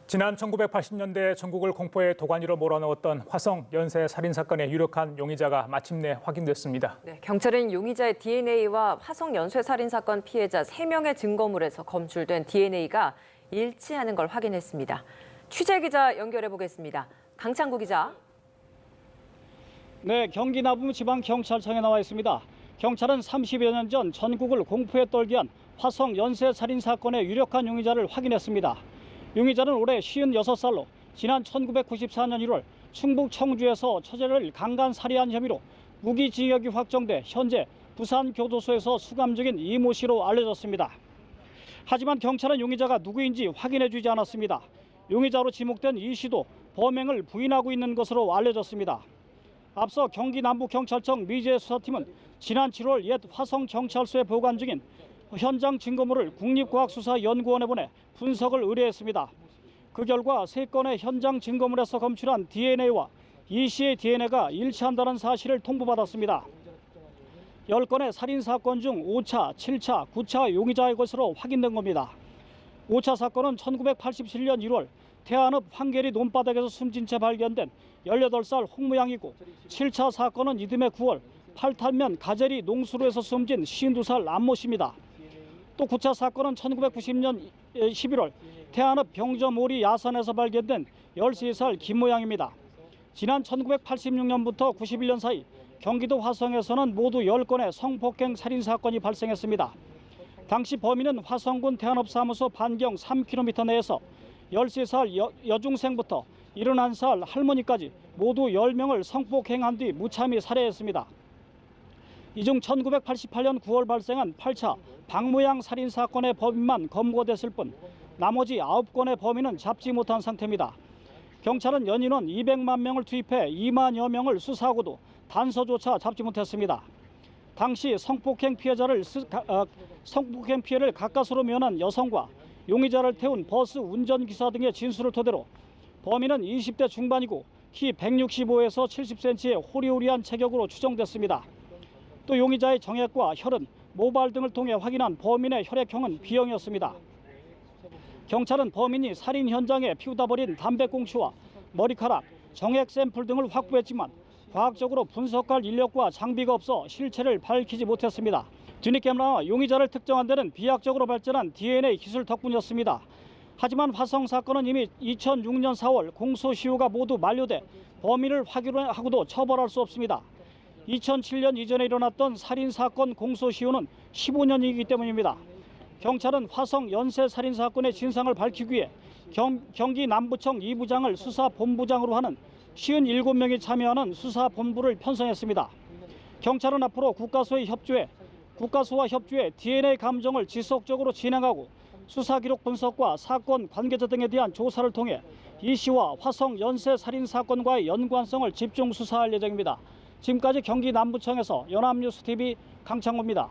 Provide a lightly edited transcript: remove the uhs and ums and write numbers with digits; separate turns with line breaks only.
지난 1980년대 전국을 공포의 도가니로 몰아넣었던 화성 연쇄 살인 사건의 유력한 용의자가 마침내 확인됐습니다.
네, 경찰은 용의자의 DNA와 화성 연쇄 살인 사건 피해자 3명의 증거물에서 검출된 DNA가 일치하는 걸 확인했습니다. 취재 기자 연결해 보겠습니다. 강창구 기자.
네, 경기 남부지방경찰청에 나와 있습니다. 경찰은 30여 년 전 전국을 공포에 떨게 한 화성 연쇄 살인 사건의 유력한 용의자를 확인했습니다. 용의자는 올해 56살로 지난 1994년 1월 충북 청주에서 처제를 강간 살해한 혐의로 무기징역이 확정돼 현재 부산교도소에서 수감 중인 이모 씨로 알려졌습니다. 하지만 경찰은 용의자가 누구인지 확인해주지 않았습니다. 용의자로 지목된 이 씨도 범행을 부인하고 있는 것으로 알려졌습니다. 앞서 경기 남부경찰청 미제수사팀은 지난 7월 옛 화성경찰서에 보관 중인 현장 증거물을 국립과학수사연구원에 보내 분석을 의뢰했습니다. 그 결과 3건의 현장 증거물에서 검출한 DNA와 이 씨의 DNA가 일치한다는 사실을 통보받았습니다. 10건의 살인사건 중 5차, 7차, 9차 용의자의 것으로 확인된 겁니다. 5차 사건은 1987년 1월 태안읍 황계리 논바닥에서 숨진 채 발견된 18살 홍무양이고, 7차 사건은 이듬해 9월 팔탄면 가재리 농수로에서 숨진 52살 안모 씨입니다. 또 9차 사건은 1990년 11월 태안읍 병저모리 야산에서 발견된 13살 김모양입니다. 지난 1986년부터 91년 사이 경기도 화성에서는 모두 10건의 성폭행 살인사건이 발생했습니다. 당시 범인은 화성군 태안읍 사무소 반경 3km 내에서 13살 여중생부터 71살 할머니까지 모두 10명을 성폭행한 뒤 무참히 살해했습니다. 이 중 1988년 9월 발생한 8차 박모양 살인사건의 범인만 검거됐을 뿐 나머지 9건의 범인은 잡지 못한 상태입니다. 경찰은 연인원 200만 명을 투입해 2만여 명을 수사하고도 단서조차 잡지 못했습니다. 당시 성폭행 피해를 가까스로 면한 여성과 용의자를 태운 버스 운전기사 등의 진술을 토대로 범인은 20대 중반이고 키 165에서 70cm의 호리호리한 체격으로 추정됐습니다. 또 용의자의 정액과 혈흔, 모발 등을 통해 확인한 범인의 혈액형은 B형이었습니다. 경찰은 범인이 살인 현장에 피우다 버린 담배꽁초와 머리카락, 정액 샘플 등을 확보했지만 과학적으로 분석할 인력과 장비가 없어 실체를 밝히지 못했습니다. 뒤늦게나마 용의자를 특정한 데는 비약적으로 발전한 DNA 기술 덕분이었습니다. 하지만 화성 사건은 이미 2006년 4월 공소시효가 모두 만료돼 범인을 확인하고도 처벌할 수 없습니다. 2007년 이전에 일어났던 살인사건 공소시효는 15년이기 때문입니다. 경찰은 화성 연쇄 살인사건의 진상을 밝히기 위해 경기 남부청 2부장을 수사본부장으로 하는 57명이 참여하는 수사본부를 편성했습니다. 경찰은 앞으로 국가수와 협조해 DNA 감정을 지속적으로 진행하고 수사기록 분석과 사건 관계자 등에 대한 조사를 통해 이 씨와 화성 연쇄 살인사건과의 연관성을 집중 수사할 예정입니다. 지금까지 경기 남부청에서 연합뉴스TV 강창호입니다.